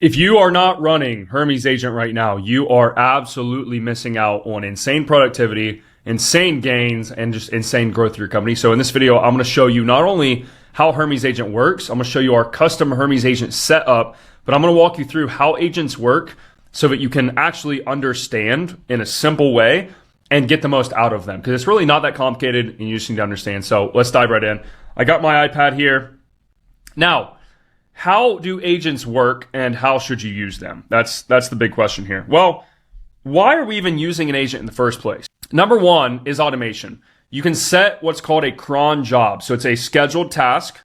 If you are not running Hermes Agent right now, you are absolutely missing out on insane productivity, insane gains, and just insane growth of your company. So in this video, I'm going to show you not only how Hermes Agent works, I'm going to show you our custom Hermes Agent setup, but I'm going to walk you through how agents work so that you can actually understand in a simple way and get the most out of them. Because it's really not that complicated and you just need to understand. So let's dive right in. I got my iPad here. Now, how do agents work and how should you use them? That's the big question here. Well, why are we even using an agent in the first place? Number one is automation. You can set what's called a cron job. So it's a scheduled task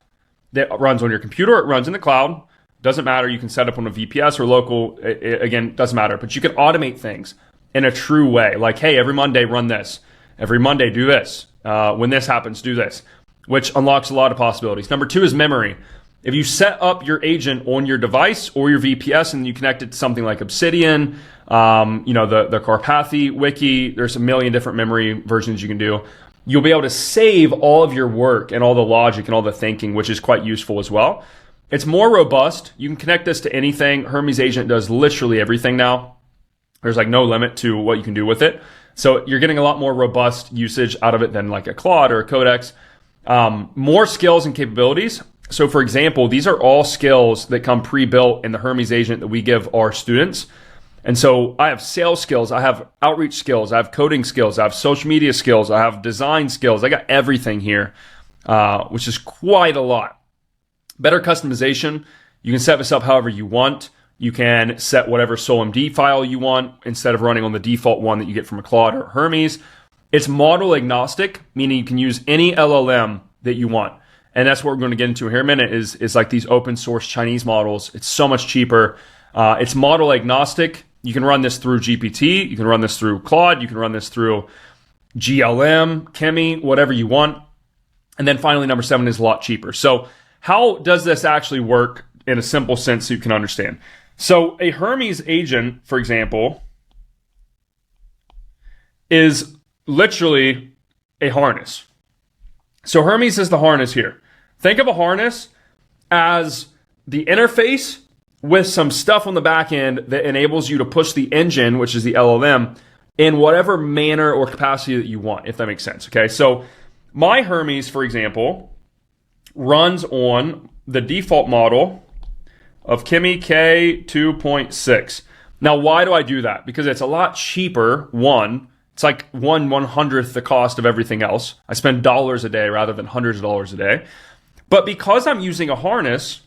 that runs on your computer. It runs in the cloud. Doesn't matter. You can set up on a VPS or local. Again, doesn't matter. But you can automate things in a true way. Like, hey, every Monday, run this. Every Monday, do this. When this happens, do this, which unlocks a lot of possibilities. Number two is memory. If you set up your agent on your device or your VPS and you connect it to something like Obsidian, the Carpathy wiki, there's a million different memory versions you can do. You'll be able to save all of your work and all the logic and all the thinking, which is quite useful as well. It's more robust. You can connect this to anything. Hermes Agent does literally everything now. There's like no limit to what you can do with it. So you're getting a lot more robust usage out of it than like a Claude or a Codex. More skills and capabilities. So for example, these are all skills that come pre-built in the Hermes Agent that we give our students. And so I have sales skills, I have outreach skills, I have coding skills, I have social media skills, I have design skills. I got everything here, which is quite a lot. Better customization. You can set this up however you want. You can set whatever SolMD file you want instead of running on the default one that you get from a Claude or Hermes. It's model agnostic, meaning you can use any LLM that you want. And that's what we're going to get into here in a minute is like these open source Chinese models. It's so much cheaper. It's model agnostic. You can run this through GPT. You can run this through Claude. You can run this through GLM, Chemi, whatever you want. And then finally, number 7 is a lot cheaper. So how does this actually work in a simple sense so you can understand? So a Hermes agent, for example, is literally a harness. So Hermes is the harness here. Think of a harness as the interface with some stuff on the back end that enables you to push the engine, which is the LLM, in whatever manner or capacity that you want, if that makes sense. Okay, so my Hermes, for example, runs on the default model of Chemi K2.6. Now, why do I do that? Because it's a lot cheaper, one. It's like 1/100th the cost of everything else. I spend dollars a day rather than hundreds of dollars a day. But because I'm using a harness,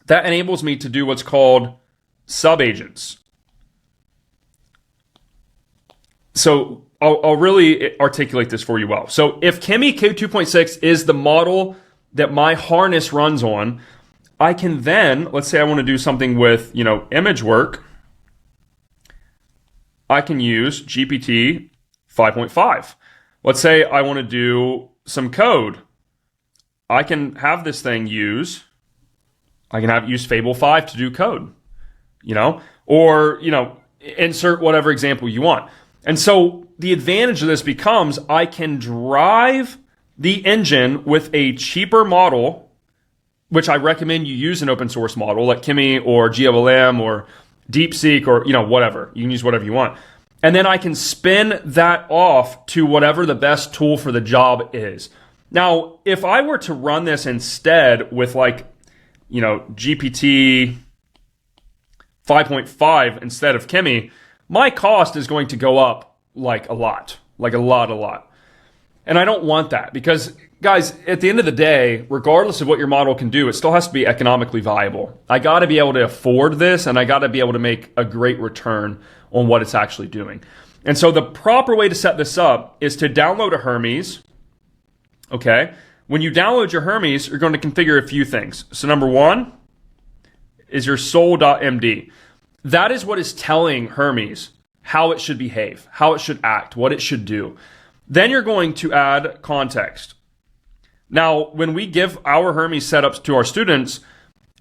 that enables me to do what's called sub-agents. So I'll really articulate this for you well. So if Chemi K2.6 is the model that my harness runs on, I can then, let's say I want to do something with, image work. I can use GPT 5.5. Let's say I want to do some code. I can have this thing use Fable 5 to do code, or insert whatever example you want. And so the advantage of this becomes I can drive the engine with a cheaper model, which I recommend you use an open source model like Chemi or GLM or DeepSeek or whatever. You can use whatever you want. And then I can spin that off to whatever the best tool for the job is. Now, if I were to run this instead with GPT 5.5 instead of Chemi, my cost is going to go up like a lot. And I don't want that because, guys, at the end of the day, regardless of what your model can do, it still has to be economically viable. I got to be able to afford this, and I got to be able to make a great return on what it's actually doing. And so the proper way to set this up is to download a Hermes. Okay. When you download your Hermes, you're going to configure a few things. So number one is your soul.md. That is what is telling Hermes how it should behave, how it should act, what it should do. Then you're going to add context. Now, when we give our Hermes setups to our students,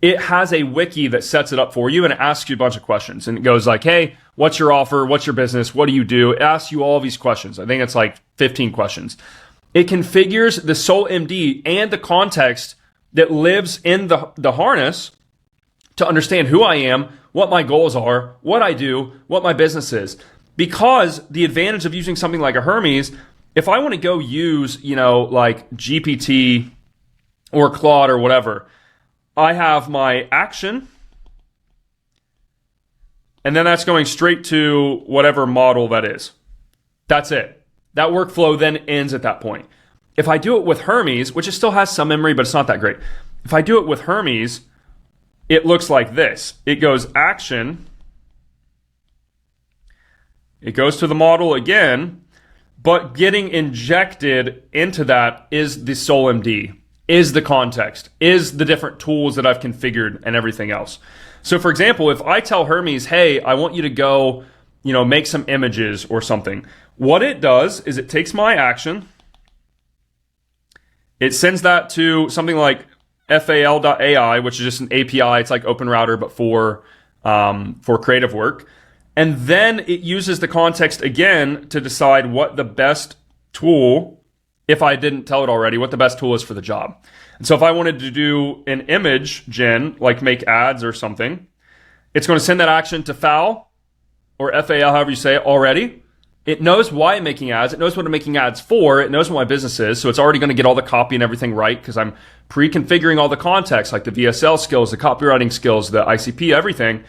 it has a wiki that sets it up for you and it asks you a bunch of questions. And it goes like, hey, what's your offer? What's your business? What do you do? It asks you all these questions. I think it's like 15 questions. It configures the SolMD and the context that lives in the harness to understand who I am, what my goals are, what I do, what my business is. Because the advantage of using something like a Hermes, if I want to go use, like GPT or Claude or whatever, I have my action, and then that's going straight to whatever model that is. That's it. That workflow then ends at that point. If I do it with Hermes, which it still has some memory, but it's not that great. If I do it with Hermes, it looks like this. It goes action. It goes to the model again, but getting injected into that is the SoulMD, is the context, is the different tools that I've configured and everything else. So for example, if I tell Hermes, hey, I want you to go, make some images or something, what it does is it takes my action, it sends that to something like fal.ai, which is just an API. It's like OpenRouter, but for creative work. And then it uses the context again to decide what the best tool, if I didn't tell it already, what the best tool is for the job. And so if I wanted to do an image gen, like make ads or something, it's going to send that action to FAL or FAL, however you say it, already. It knows why I'm making ads. It knows what I'm making ads for. It knows what my business is. So it's already going to get all the copy and everything right because I'm pre-configuring all the context, like the VSL skills, the copywriting skills, the ICP, everything.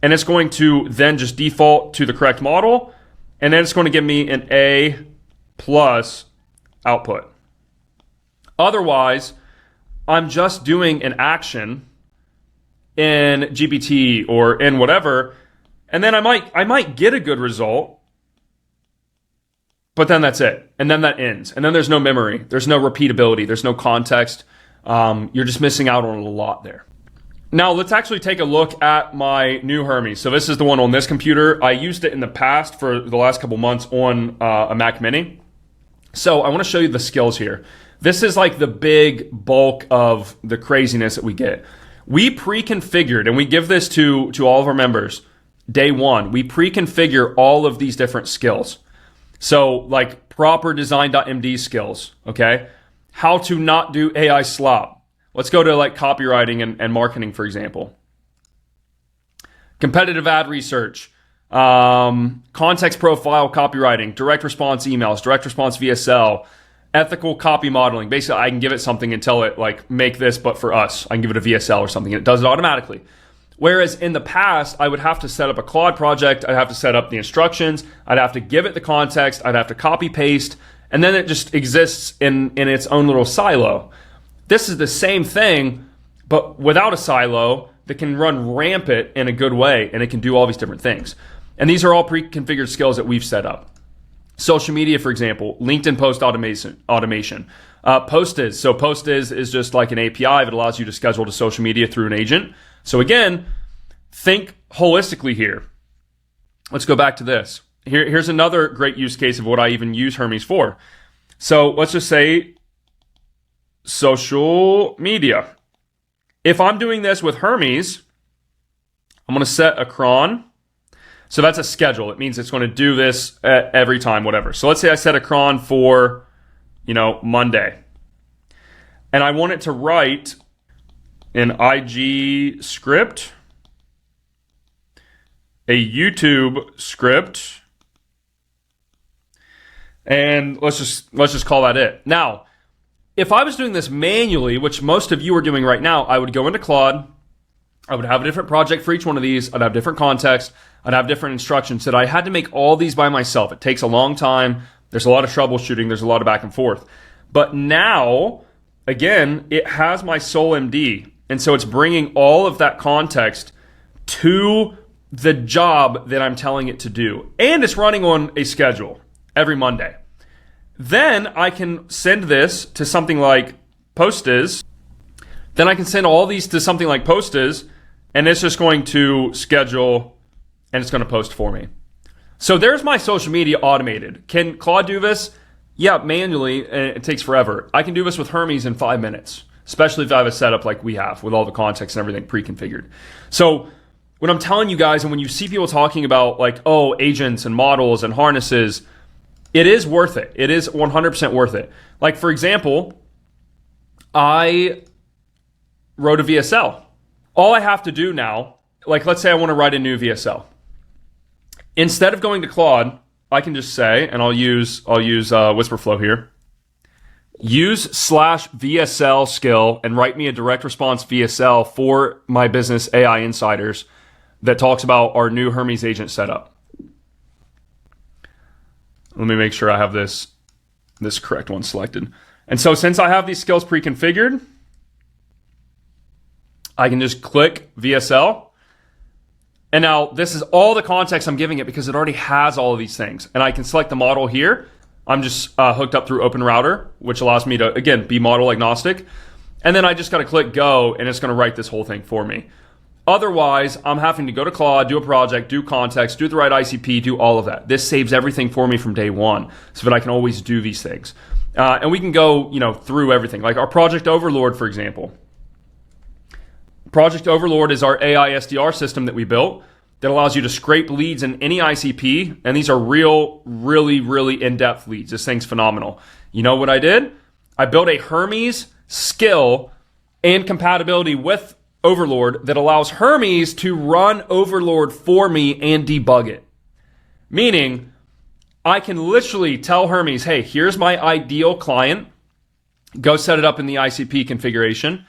And it's going to then just default to the correct model. And then it's going to give me an A+ output. Otherwise, I'm just doing an action in GPT or in whatever. And then I might get a good result. But then that's it. And then that ends. And then there's no memory. There's no repeatability. There's no context. You're just missing out on a lot there. Now, let's actually take a look at my new Hermes. So this is the one on this computer. I used it in the past for the last couple months on a Mac Mini. So I want to show you the skills here. This is like the big bulk of the craziness that we get. We pre-configured, and we give this to all of our members, day one. We pre-configure all of these different skills. So like proper design.md skills, okay? How to not do AI slop. Let's go to like copywriting and marketing, for example. Competitive ad research, context profile copywriting, direct response emails, direct response VSL, ethical copy modeling. Basically, I can give it something and tell it like, make this, but for us. I can give it a VSL or something and it does it automatically. Whereas in the past, I would have to set up a Claude project. I'd have to set up the instructions. I'd have to give it the context. I'd have to copy paste. And then it just exists in its own little silo. This is the same thing, but without a silo that can run rampant in a good way. And it can do all these different things. And these are all pre-configured skills that we've set up. Social media, for example, LinkedIn post automation. Postiz. So Postiz is just like an API that allows you to schedule to social media through an agent. So again, think holistically here. Let's go back to this. Here's another great use case of what I even use Hermes for. So let's just say social media. If I'm doing this with Hermes, I'm going to set a cron. So that's a schedule. It means it's going to do this every time, whatever. So let's say I set a cron for, Monday. And I want it to write an IG script, a YouTube script, and let's just call that it. Now, if I was doing this manually, which most of you are doing right now, I would go into Claude, I would have a different project for each one of these, I'd have different context, I'd have different instructions that I had to make all these by myself. It takes a long time, there's a lot of troubleshooting, there's a lot of back and forth. But now, again, it has my SoulMD, and so it's bringing all of that context to the job that I'm telling it to do. And it's running on a schedule every Monday. Then I can send this to something like Postiz. Then I can send all these to something like Postiz, and it's just going to schedule, and it's going to post for me. So there's my social media automated. Can Claude do this? Yeah, manually, and it takes forever. I can do this with Hermes in 5 minutes, especially if I have a setup like we have with all the context and everything pre-configured. So when I'm telling you guys, and when you see people talking about like, oh, agents and models and harnesses, it is worth it. It is 100% worth it. Like, for example, I wrote a VSL. All I have to do now, like let's say I want to write a new VSL. Instead of going to Claude, I can just say, and I'll use Whisperflow here, use /VSL skill and write me a direct response VSL for my business AI insiders that talks about our new Hermes Agent setup. Let me make sure I have this correct one selected. And so since I have these skills pre-configured, I can just click VSL. And now this is all the context I'm giving it because it already has all of these things. And I can select the model here. I'm just hooked up through OpenRouter, which allows me to, again, be model agnostic. And then I just got to click go, and it's going to write this whole thing for me. Otherwise, I'm having to go to Claude, do a project, do context, do the right ICP, do all of that. This saves everything for me from day one so that I can always do these things. And we can go, through everything. Like our Project Overlord, for example. Project Overlord is our AI SDR system that we built that allows you to scrape leads in any ICP. And these are really in-depth leads. This thing's phenomenal. You know what I did? I built a Hermes skill and compatibility with Overlord that allows Hermes to run Overlord for me and debug it. Meaning, I can literally tell Hermes, hey, here's my ideal client. Go set it up in the ICP configuration.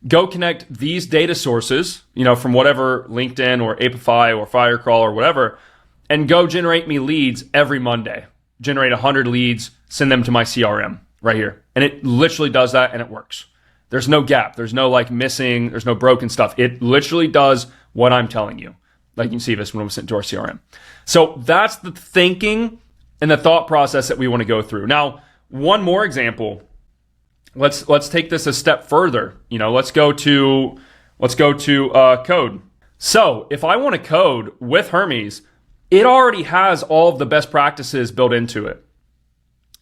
Go connect these data sources, from whatever LinkedIn or Apify or Firecrawl or whatever, and go generate me leads every Monday. Generate 100 leads, send them to my CRM right here. And it literally does that and it works. There's no gap. There's no missing. There's no broken stuff. It literally does what I'm telling you. Like you can see this when we sent to our CRM. So that's the thinking and the thought process that we want to go through. Now, one more example. Let's take this a step further. Let's go to code. So if I want to code with Hermes, it already has all of the best practices built into it.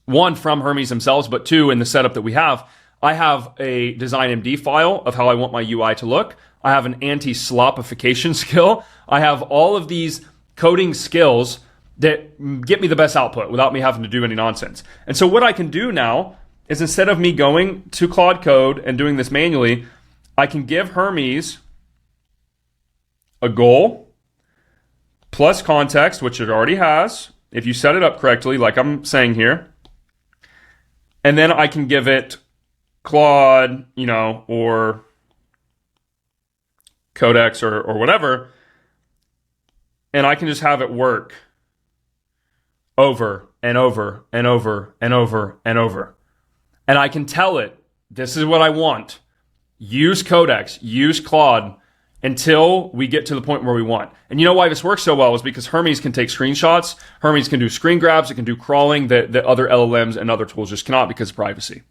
One, from Hermes themselves, but two, in the setup that we have, I have a design MD file of how I want my UI to look. I have an anti-slopification skill. I have all of these coding skills that get me the best output without me having to do any nonsense. And so what I can do now is instead of me going to Claude Code and doing this manually, I can give Hermes a goal plus context, which it already has, if you set it up correctly, like I'm saying here. And then I can give it Claude, or Codex or whatever, and I can just have it work over and over and over and over and over. And I can tell it, this is what I want. Use Codex, use Claude until we get to the point where we want. And you know why this works so well is because Hermes can take screenshots. Hermes can do screen grabs. It can do crawling that other LLMs and other tools just cannot because of privacy.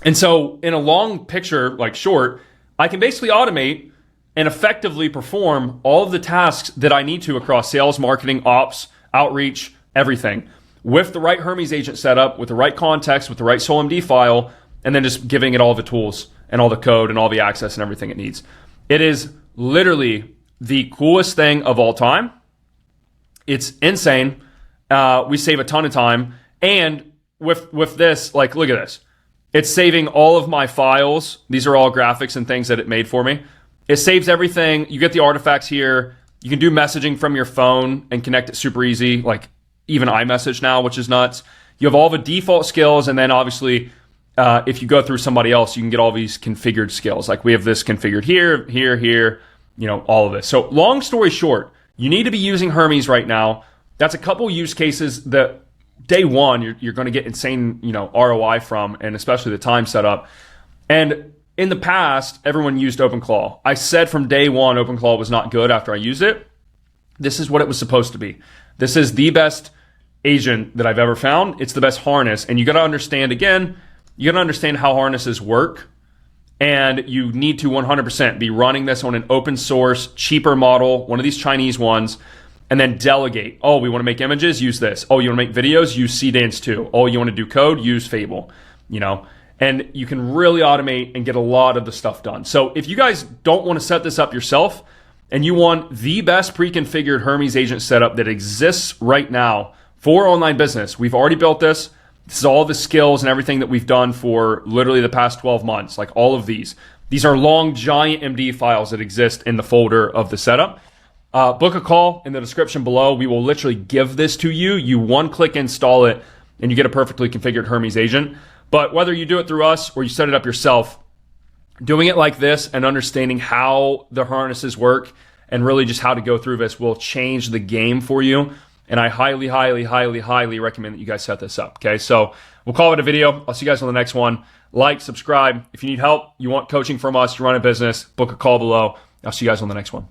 And so in a long picture, like short, I can basically automate and effectively perform all of the tasks that I need to across sales, marketing, ops, outreach, everything, with the right Hermes agent setup, with the right context, with the right SolMD file, and then just giving it all the tools and all the code and all the access and everything it needs. It is literally the coolest thing of all time. It's insane. We save a ton of time. And with this, look at this. It's saving all of my files. These are all graphics and things that it made for me. It saves everything. You get the artifacts here. You can do messaging from your phone and connect it super easy, like even iMessage now, which is nuts. You have all the default skills, and then obviously, if you go through somebody else, you can get all these configured skills. Like we have this configured here, all of this. So long story short, you need to be using Hermes right now. That's a couple use cases that day one, you're going to get insane, ROI from, and especially the time setup. And in the past, everyone used OpenClaw. I said from day one, OpenClaw was not good after I used it. This is what it was supposed to be. This is the best agent that I've ever found. It's the best harness. And you got to understand, again, you got to understand how harnesses work. And you need to 100% be running this on an open source, cheaper model, one of these Chinese ones, and then delegate. Oh, we want to make images? Use this. Oh, you want to make videos? Use Cdance 2. Oh, you want to do code? Use Fable. And you can really automate and get a lot of the stuff done. So if you guys don't want to set this up yourself and you want the best pre-configured Hermes agent setup that exists right now for online business, we've already built this. This is all the skills and everything that we've done for literally the past 12 months, like all of these. These are long, giant MD files that exist in the folder of the setup. Book a call in the description below. We will literally give this to you. You one-click install it, and you get a perfectly configured Hermes agent. But whether you do it through us or you set it up yourself, doing it like this and understanding how the harnesses work and really just how to go through this will change the game for you. And I highly, highly, highly, highly recommend that you guys set this up. Okay, so we'll call it a video. I'll see you guys on the next one. Like, subscribe. If you need help, you want coaching from us to run a business, book a call below. I'll see you guys on the next one.